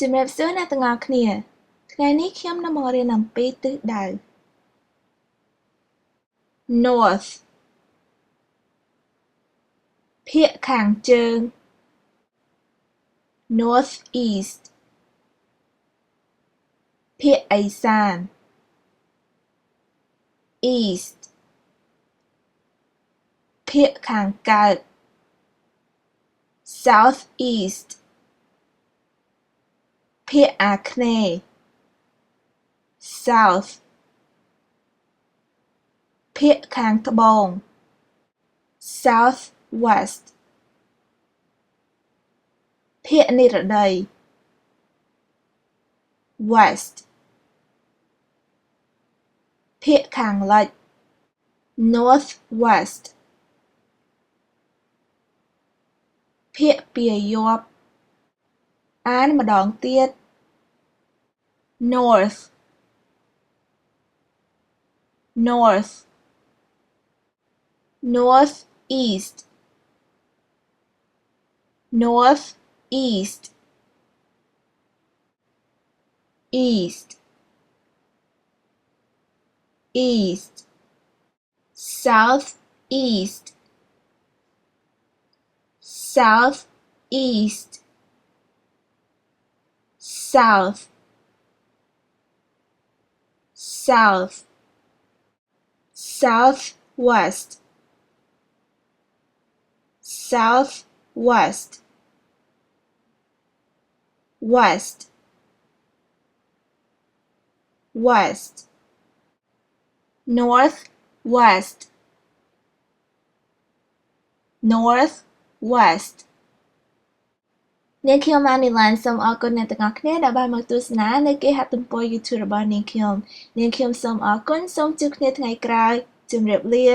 ជំរាបសួរអ្នកទាំងអស់គ្នាថ្ងៃនេះខ្ញុំនឹងមករៀនអំពីទិសដៅ North ភាគខាងជើង Northeast ភាគឦសាន East ភាគខាងកើត Southeast ភាគអាគ្នេយ៍ South ភាគខាងត្បូង Southwest ភាគនិរតី West ភាគខាងលិច Northwest ភាគពាយព្យអានម្ដងទៀត North North Northeast Northeast East East Southeast Southeast South South Southwest Southwest West West Northwest Northwest នាងខ្ញុំម៉ានីឡានសូមអរគុណអ្នកទាំងអស់គ្នាដែលបានមកទស្សនានៅគេហទំព័រ YouTube របស់នាងខ្ញុំសូមអរគុណសូមជួបគ្នាថ្ងៃក្រោយជម្រាបលា